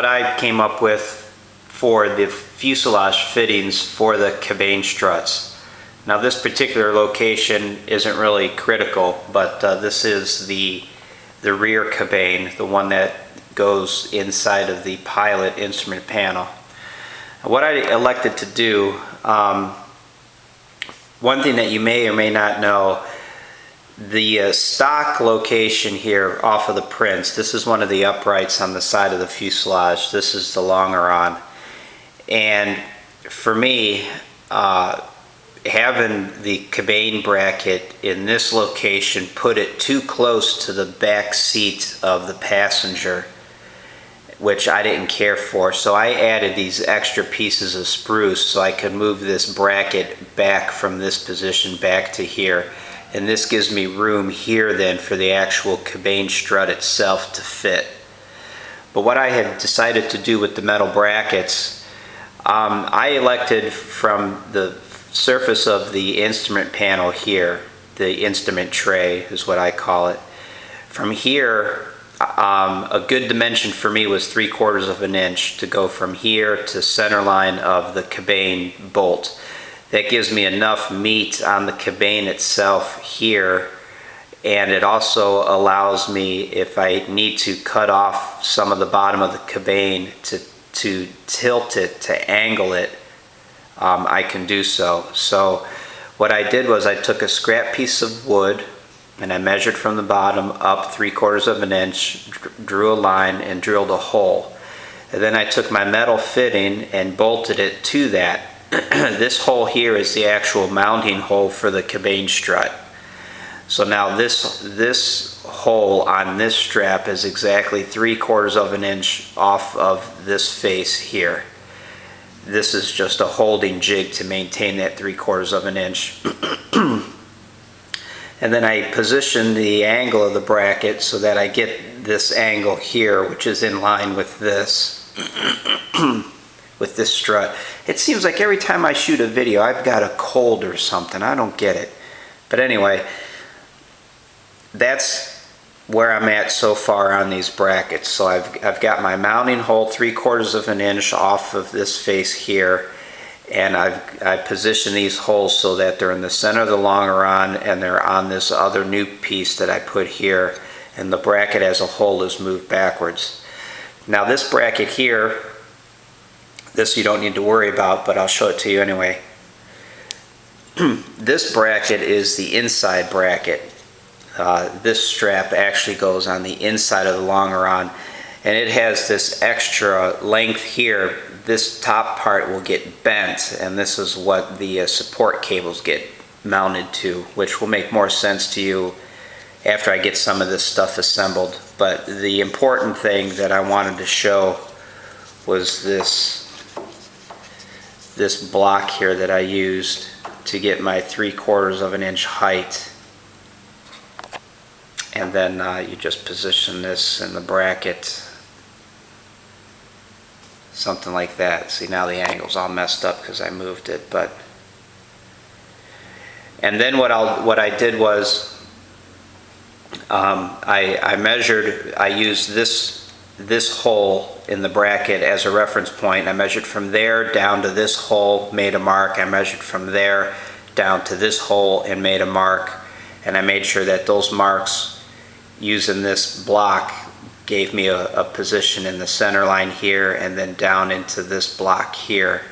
what I came up with for the fuselage fittings for the Cabane struts. Now this particular location isn't really critical, but this is the rear cabane, the one that goes inside of the pilot instrument panel. What I elected to do, one thing that you may or may not know, the stock location here off of the prints, this is one of the uprights on the side of the fuselage. This is the longeron. And for me, having the cabane bracket in this location put it too close to the back seat of the passenger, which I didn't care for. So I added these extra pieces of spruce so I could move this bracket back from this position back to here. And this gives me room here then for the actual cabane strut itself to fit. But what I had decided to do with the metal brackets, I elected from the surface of the instrument panel here, the instrument tray is what I call it. From here, a good dimension for me was 3/4 of an inch to go from here to center line of the cabane bolt. That gives me enough meat on the cabane itself here, and it also allows me, if I need to cut off some of the bottom of the cabane to tilt it, to angle it, I can do so. So what I did was I took a scrap piece of wood and I measured from the bottom up 3/4 of an inch, drew a line and drilled a hole. And then I took my metal fitting and bolted it to that. This hole here is the actual mounting hole for the cabane strut. So now this hole on this strap is exactly 3/4 of an inch off of this face here. This is just a holding jig to maintain that 3/4 of an inch. And then I position the angle of the bracket so that I get this angle here, which is in line with this. With this strut. It seems like every time I shoot a video I've got a cold or something. I don't get it. But anyway, that's where I'm at so far on these brackets. So I've got my mounting hole 3/4 of an inch off of this face here, and I position these holes so that they're in the center of the longeron and they're on this other new piece that I put here, and the bracket as a whole is moved backwards. Now this bracket here, this you don't need to worry about, but I'll show it to you anyway. This bracket is the inside bracket. This strap actually goes on the inside of the longeron, and it has this extra length here. This top part will get bent, and this is what the support cables get mounted to, which will make more sense to you after I get some of this stuff assembled. But the important thing that I wanted to show was this block here that I used to get my 3/4 of an inch height. And then you just position this in the bracket, something like that. See, now the angle's all messed up because I moved it. And then what I did was I measured. I used this hole in the bracket as a reference point. I measured from there down to this hole, made a mark. I measured from there down to this hole and made a mark. And I made sure that those marks using this block gave me a position in the center line here and then down into this block here.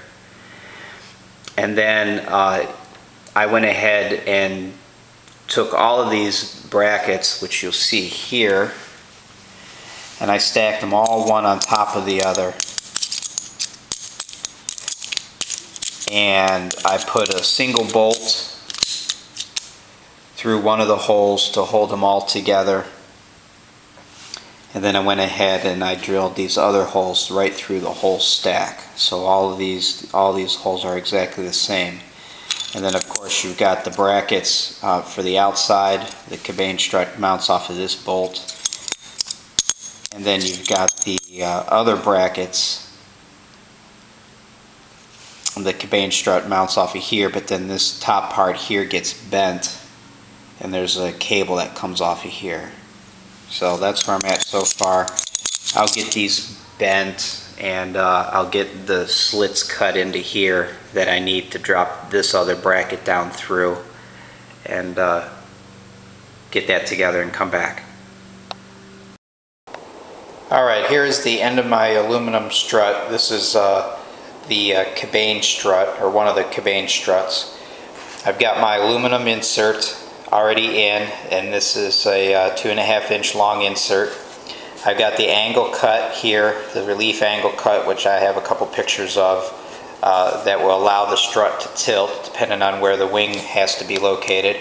And then I went ahead and took all of these brackets, which you'll see here, and I stacked them all one on top of the other. And I put a single bolt through one of the holes to hold them all together. And then I went ahead and I drilled these other holes right through the whole stack. So all these holes are exactly the same. And then of course you've got the brackets for the outside. The cabane strut mounts off of this bolt. And then you've got the other brackets. The cabane strut mounts off of here, but then this top part here gets bent, and there's a cable that comes off of here. So that's where I'm at so far. I'll get these bent and I'll get the slits cut into here that I need to drop this other bracket down through, and get that together and come back. Alright, here's the end of my aluminum strut. This is the Cabane strut, or one of the Cabane struts. I've got my aluminum insert already in, and this is a 2.5 inch long insert. I've got the angle cut here, the relief angle cut, which I have a couple pictures of, that will allow the strut to tilt depending on where the wing has to be located.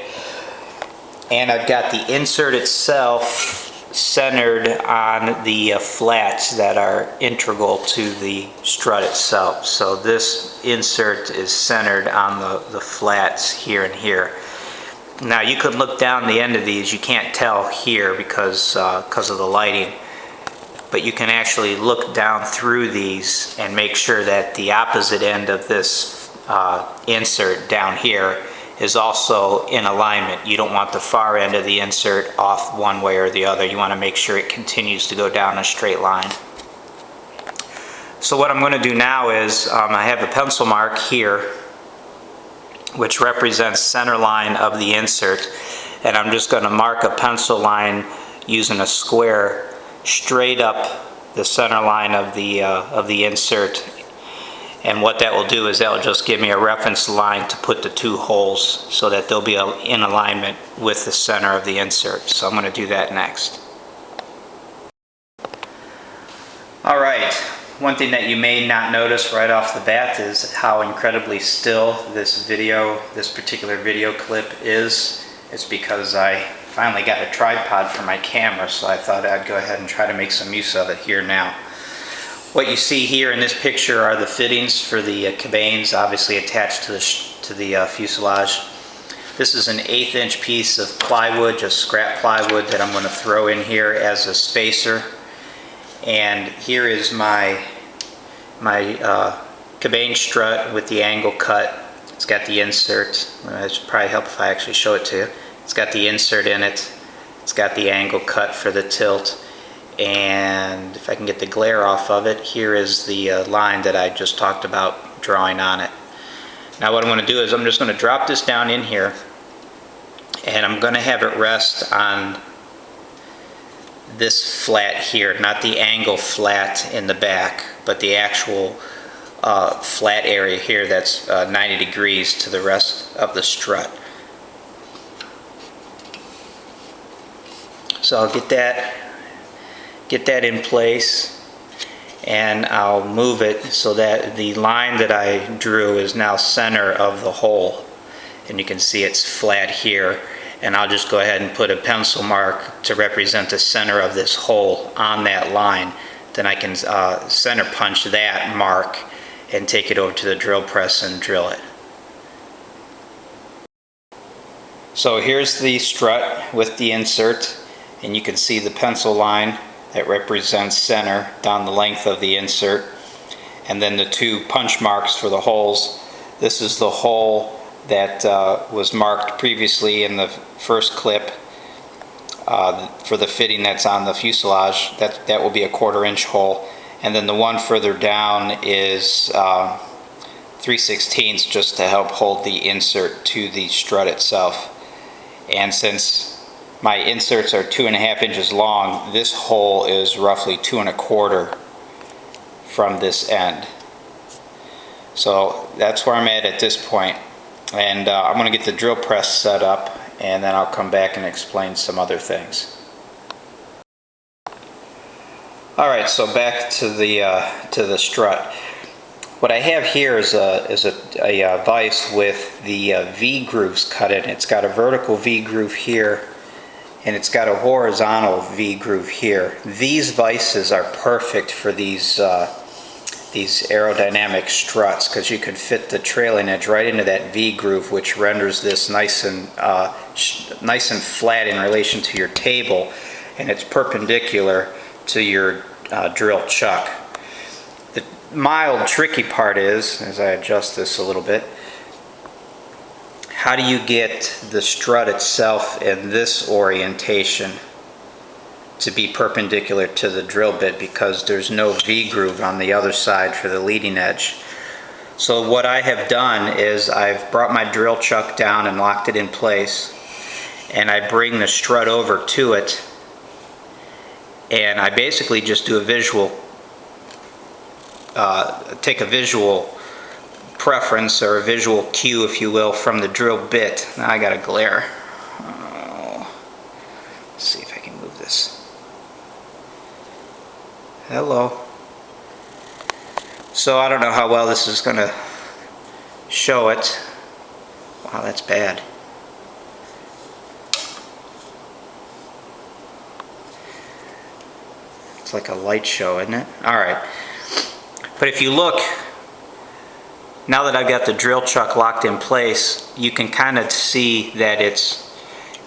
And I've got the insert itself centered on the flats that are integral to the strut itself. So this insert is centered on the flats here and here. Now you could look down the end of these. You can't tell here because of the lighting, but you can actually look down through these and make sure that the opposite end of this insert down here is also in alignment. You don't want the far end of the insert off one way or the other. You want to make sure it continues to go down a straight line. So what I'm going to do now is I have a pencil mark here which represents center line of the insert, and I'm just going to mark a pencil line using a square straight up the center line of the insert. And what that will do is that will just give me a reference line to put the two holes so that they'll be in alignment with the center of the insert. So I'm going to do that next. Alright, one thing that you may not notice right off the bat is how incredibly still this particular video clip is. It's because I finally got a tripod for my camera, so I thought I'd go ahead and try to make some use of it here now. What you see here in this picture are the fittings for the cabanes, obviously attached to the fuselage. This is an 1/8 inch piece of plywood, just scrap plywood, that I'm going to throw in here as a spacer. And here is my cabane strut with the angle cut. It's got the insert. It should probably help if I actually show it to you. It's got the insert in it. It's got the angle cut for the tilt. And if I can get the glare off of it, here is the line that I just talked about drawing on it. Now what I'm going to do is I'm just going to drop this down in here, and I'm going to have it rest on this flat here, not the angle flat in the back, but the actual flat area here that's 90 degrees to the rest of the strut. So I'll get that in place, and I'll move it so that the line that I drew is now center of the hole, and you can see it's flat here. And I'll just go ahead and put a pencil mark to represent the center of this hole on that line. Then I can center punch that mark and take it over to the drill press and drill it. So here's the strut with the insert, and you can see the pencil line that represents center down the length of the insert, and then the two punch marks for the holes. This is the hole that was marked previously in the first clip for the fitting that's on the fuselage. That will be a 1/4 inch hole, and then the one further down is 3/16 just to help hold the insert to the strut itself. And since my inserts are 2.5 inches long, this hole is roughly 2 1/4 from this end. So that's where I'm at this point. And I'm going to get the drill press set up, and then I'll come back and explain some other things. Alright, so back to the strut. What I have here is a vise with the V grooves cut in. It's got a vertical V groove here, and it's got a horizontal V groove here. These vices are perfect for these aerodynamic struts, because you can fit the trailing edge right into that V groove, which renders this nice and flat in relation to your table, and it's perpendicular to your drill chuck. The mild tricky part is, as I adjust this a little bit, how do you get the strut itself in this orientation to be perpendicular to the drill bit because there's no V-groove on the other side for the leading edge. So what I have done is I've brought my drill chuck down and locked it in place, and I bring the strut over to it, and I basically just do a visual, take a visual preference or a visual cue, if you will, from the drill bit. Now I got a glare. Let's see if I can move this. Hello. So I don't know how well this is going to show it. Wow, that's bad. It's like a light show, isn't it? Alright. But if you look, now that I've got the drill chuck locked in place, you can kind of see that it's,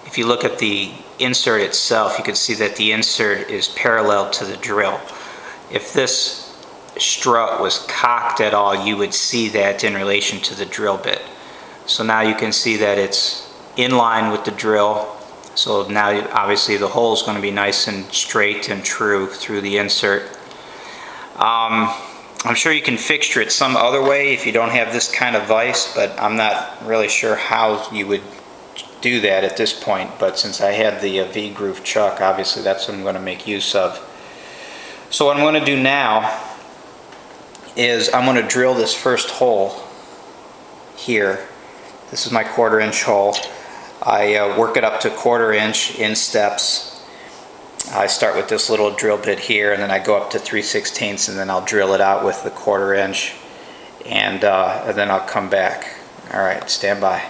if you look at the insert itself, you can see that the insert is parallel to the drill. If this strut was cocked at all, you would see that in relation to the drill bit. So now you can see that it's in line with the drill. So now obviously the hole is going to be nice and straight and true through the insert. I'm sure you can fixture it some other way if you don't have this kind of vise, but I'm not really sure how you would do that at this point. But since I had the V-groove chuck, obviously that's what I'm going to make use of. So what I'm going to do now is I'm going to drill this first hole here. This is my 1/4 inch hole. I work it up to 1/4 inch in steps. I start with this little drill bit here, and then I go up to 3/16, and then I'll drill it out with the 1/4 inch, and then I'll come back. Alright, stand by.